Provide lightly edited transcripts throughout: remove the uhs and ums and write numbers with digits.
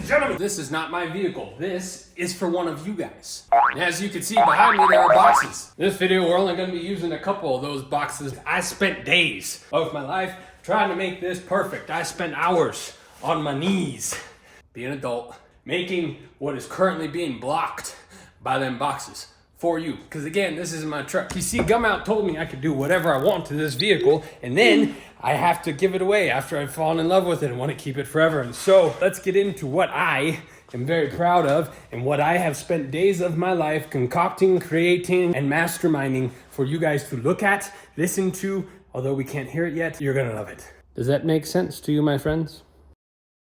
and gentlemen, this is not my vehicle. This is for one of you guys. And as you can see behind me, there are boxes. This video, we're only gonna be using a couple of those boxes. I spent days of my life trying to make this perfect. I spent hours on my knees, being an adult, making what is currently being blocked by them boxes for you. Because again, this isn't my truck. You see, GUMOUT told me I could do whatever I want to this vehicle, and then I have to give it away after I've fallen in love with it and want to keep it forever. And so let's get into what I am very proud of and what I have spent days of my life concocting, creating, and masterminding for you guys to look at, listen to. Although we can't hear it yet, you're gonna love it. Does that make sense to you, my friends?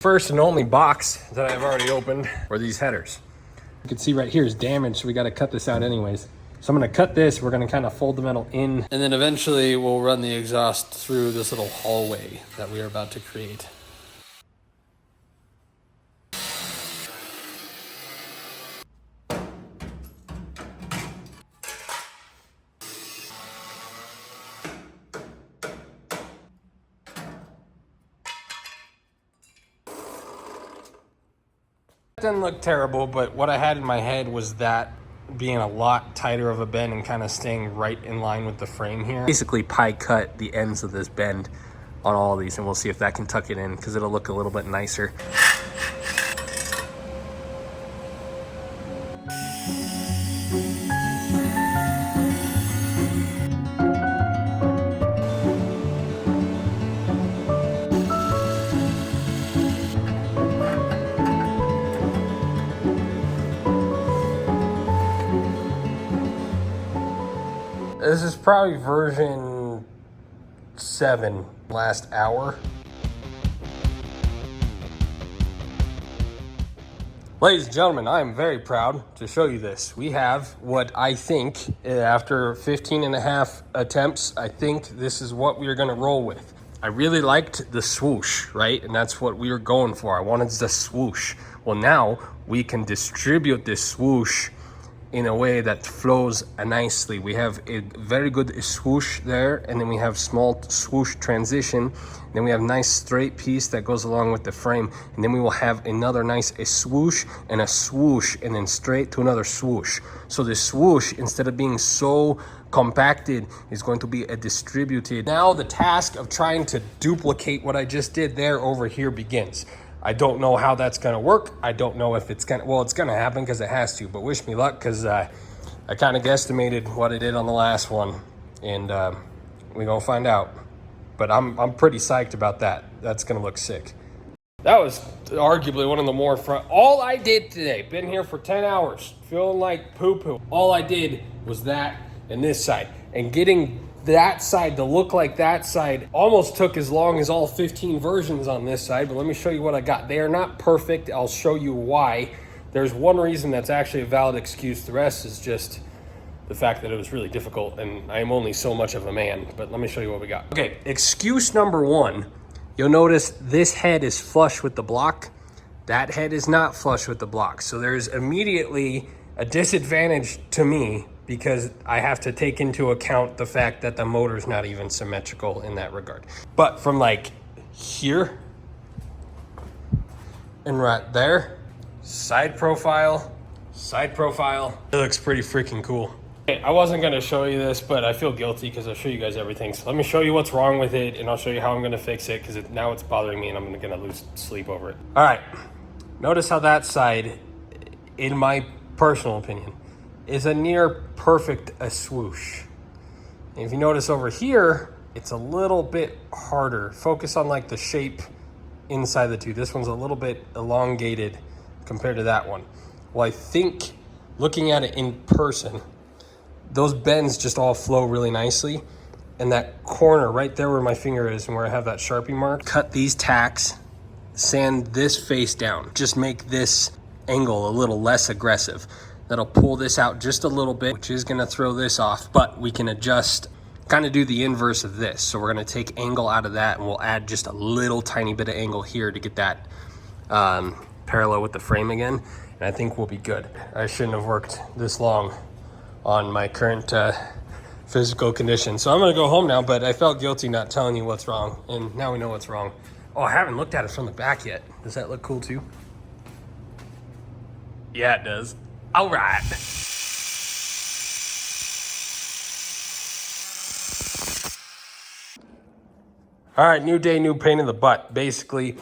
First and only box that I've already opened were these headers. You can see right here is damaged, so we gotta cut this out anyways. So I'm gonna cut this, we're gonna kind of fold the metal in, and then eventually we'll run the exhaust through this little hallway that we are about to create. It didn't look terrible, but what I had in my head was that being a lot tighter of a bend and kind of staying right in line with the frame here. Basically pie cut the ends of this bend on all of these, and we'll see if that can tuck it in because it'll look a little bit nicer. This is probably version 7, last hour. Ladies and gentlemen, I am very proud to show you this. We have what I think, after 15 and a half attempts, I think this is what we are gonna roll with. I really liked the swoosh, right? And that's what we were going for. I wanted the swoosh. Well, now we can distribute this swoosh in a way that flows nicely. We have a very good swoosh there, and then we have small swoosh transition. Then we have nice straight piece that goes along with the frame, and then we will have another nice swoosh and a swoosh, and then straight to another swoosh. So the swoosh, instead of being so compacted, is going to be a distributed. Now the task of trying to duplicate what I just did there over here begins. I don't know how that's gonna work. I don't know if it's gonna, well, it's gonna happen because it has to, but wish me luck, because I kind of guesstimated what I did on the last one, and we're gonna find out. But I'm pretty psyched about that. That's gonna look sick. That was arguably one of the more fun. All I did today, been here for 10 hours, feeling like poo-poo. All I did was that and this side, and getting that side to look like that side almost took as long as all 15 versions on this side, but let me show you what I got. They are not perfect. I'll show you why. There's one reason that's actually a valid excuse. The rest is just the fact that it was really difficult, and I am only so much of a man, but let me show you what we got. Okay, excuse number one, you'll notice this head is flush with the block. That head is not flush with the block. So there's immediately a disadvantage to me, because I have to take into account the fact that the motor's not even symmetrical in that regard. But from like here and right there, side profile, it looks pretty freaking cool. Okay, I wasn't gonna show you this, but I feel guilty because I'll show you guys everything. So let me show you what's wrong with it, and I'll show you how I'm gonna fix it, because now it's bothering me and I'm gonna lose sleep over it. All right, notice how that side, in my personal opinion, is a near perfect swoosh. And if you notice over here, it's a little bit harder. Focus on like the shape inside the two. This one's a little bit elongated compared to that one. Well, I think looking at it in person, those bends just all flow really nicely. And that corner right there where my finger is and where I have that Sharpie mark, cut these tacks, sand this face down. Just make this angle a little less aggressive. That'll pull this out just a little bit, which is gonna throw this off, but we can adjust, kind of do the inverse of this. So we're gonna take angle out of that, and we'll add just a little tiny bit of angle here to get that parallel with the frame again, and I think we'll be good. I shouldn't have worked this long on my current physical condition. So I'm gonna go home now, but I felt guilty not telling you what's wrong, and now we know what's wrong. Oh, I haven't looked at it from the back yet. Does that look cool too? Yeah, it does. All right. All right, new day, new pain in the butt. Basically,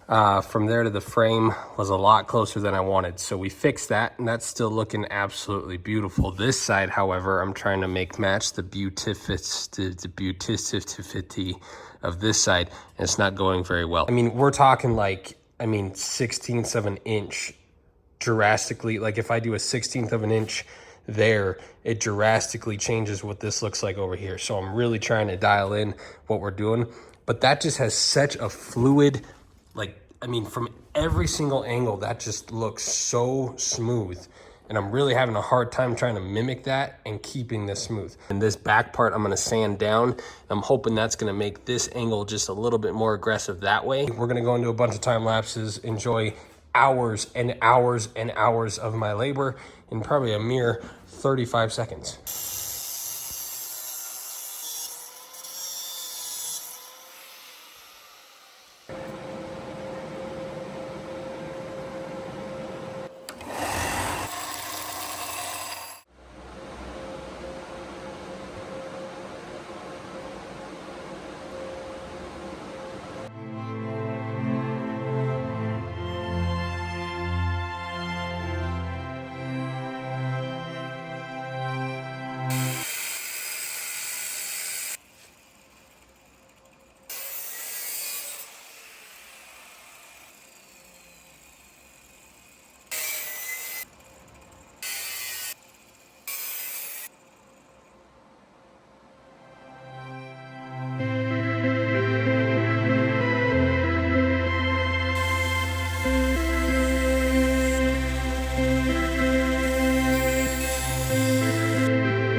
from there to the frame was a lot closer than I wanted. So we fixed that, and that's still looking absolutely beautiful. This side, however, I'm trying to make match the beauticity of this side, and it's not going very well. I mean, we're talking like, 16ths of an inch drastically. Like if I do a 16th of an inch there, it drastically changes what this looks like over here. So I'm really trying to dial in what we're doing. But that just has such a fluid, like, from every single angle, that just looks so smooth. And I'm really having a hard time trying to mimic that and keeping this smooth. And this back part, I'm gonna sand down. I'm hoping that's gonna make this angle just a little bit more aggressive that way. We're gonna go into a bunch of time lapses, enjoy hours and hours and hours of my labor in probably a mere 35 seconds.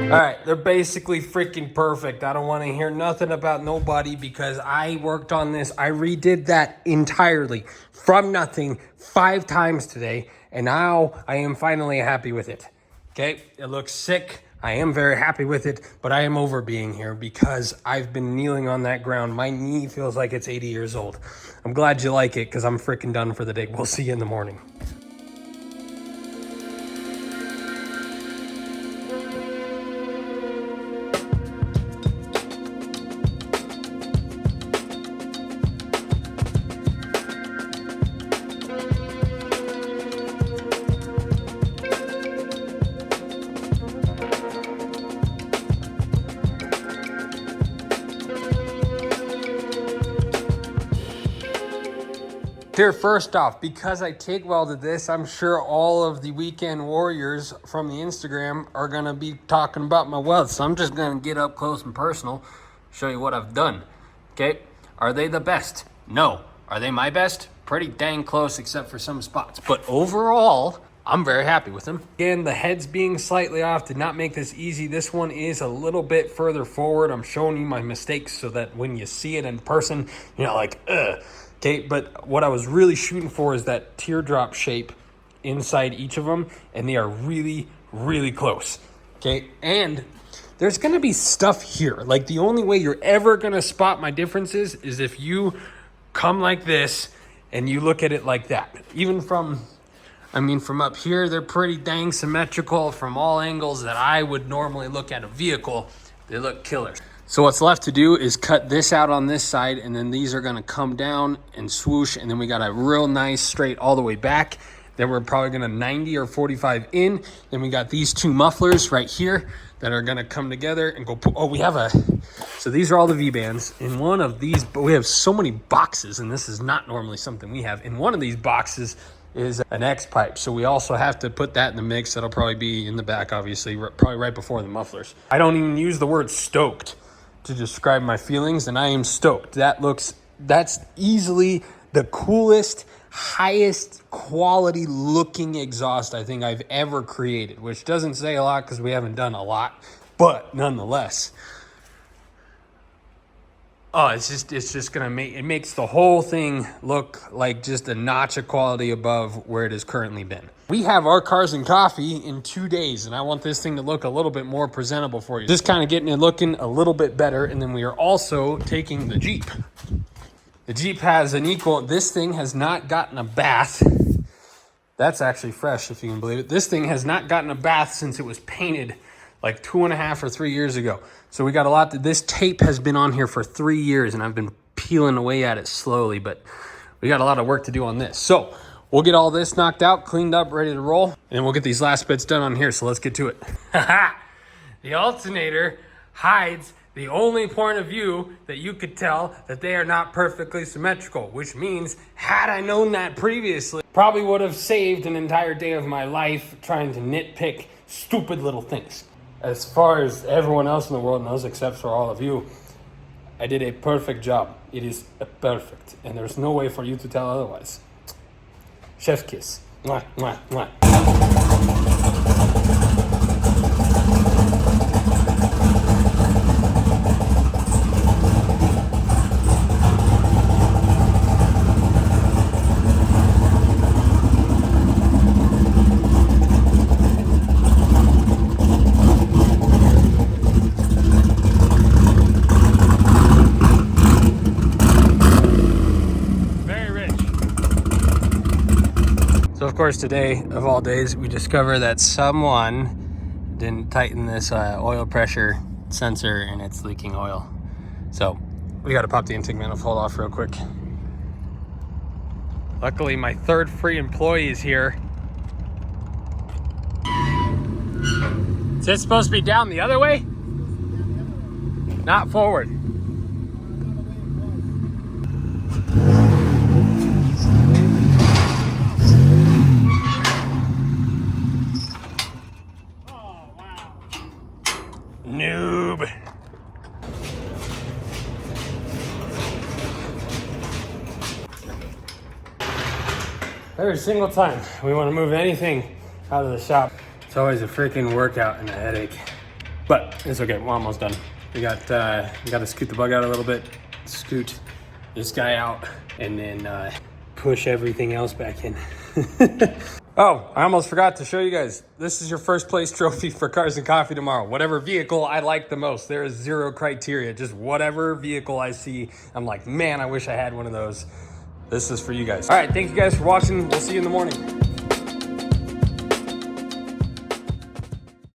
All right, they're basically freaking perfect. I don't want to hear nothing about nobody because I worked on this. I redid that entirely from nothing 5 times today, and now I am finally happy with it. Okay, it looks sick. I am very happy with it, but I am over being here because I've been kneeling on that ground. My knee feels like it's 80 years old. I'm glad you like it because I'm freaking done for the day. We'll see you in the morning. Here, first off, because I TIG welded this, I'm sure all of the weekend warriors from the Instagram are gonna be talking about my welds. So I'm just gonna get up close and personal, show you what I've done. Okay, are they the best? No. Are they my best? Pretty dang close except for some spots. But overall, I'm very happy with them. Again, the heads being slightly off did not make this easy. This one is a little bit further forward. I'm showing you my mistakes so that when you see it in person, you're not like, ugh. Okay, but what I was really shooting for is that teardrop shape inside each of them, and they are really, really close. Okay, and there's gonna be stuff here. Like the only way you're ever gonna spot my differences is if you come like this and you look at it like that. Even from up here, they're pretty dang symmetrical from all angles that I would normally look at a vehicle. They look killer. So what's left to do is cut this out on this side, and then these are gonna come down and swoosh, and then we got a real nice straight all the way back. Then we're probably gonna 90 or 45 in. Then we got these 2 mufflers right here that are gonna come together and go, so these are all the V-bands. In one of these, but we have so many boxes, and this is not normally something we have. In one of these boxes is an X pipe. So we also have to put that in the mix. That'll probably be in the back, obviously, probably right before the mufflers. I don't even use the word stoked to describe my feelings, and I am stoked. That's easily the coolest, highest quality looking exhaust I think I've ever created, which doesn't say a lot because we haven't done a lot, but nonetheless. Oh, it's just gonna makes the whole thing look like just a notch of quality above where it has currently been. We have our cars and coffee in 2 days, and I want this thing to look a little bit more presentable for you. Just kind of getting it looking a little bit better, and then we are also taking the Jeep. The Jeep has this thing has not gotten a bath That's actually fresh, if you can believe it. This thing has not gotten a bath since it was painted like 2.5 or 3 years ago. So we got a lot. This tape has been on here for 3 years, and I've been peeling away at it slowly, but we got a lot of work to do on this. So we'll get all this knocked out, cleaned up, ready to roll, and then we'll get these last bits done on here. So let's get to it. The alternator hides the only point of view that you could tell that they are not perfectly symmetrical, which means had I known that previously, probably would have saved an entire day of my life trying to nitpick stupid little things. As far as everyone else in the world knows, except for all of you, I did a perfect job. It is perfect, and there's no way for you to tell otherwise. Chef kiss. Mwah, mwah, mwah. So of course today, of all days, we discover that someone didn't tighten this oil pressure sensor and it's leaking oil. So we got to pop the intake manifold off real quick. Luckily my third free employee is here. Is this supposed to be down the other way? Not forward. Noob. Every single time we want to move anything out of the shop, it's always a freaking workout and a headache. But it's okay, we're almost done. We got to scoot the bug out a little bit, scoot this guy out, and then push everything else back in. Oh, I almost forgot to show you guys. This is your first place trophy for Cars and Coffee tomorrow. Whatever vehicle I like the most. There is zero criteria. Just whatever vehicle I see, I'm like, man, I wish I had one of those. This is for you guys. All right, thank you guys for watching. We'll see you in the morning.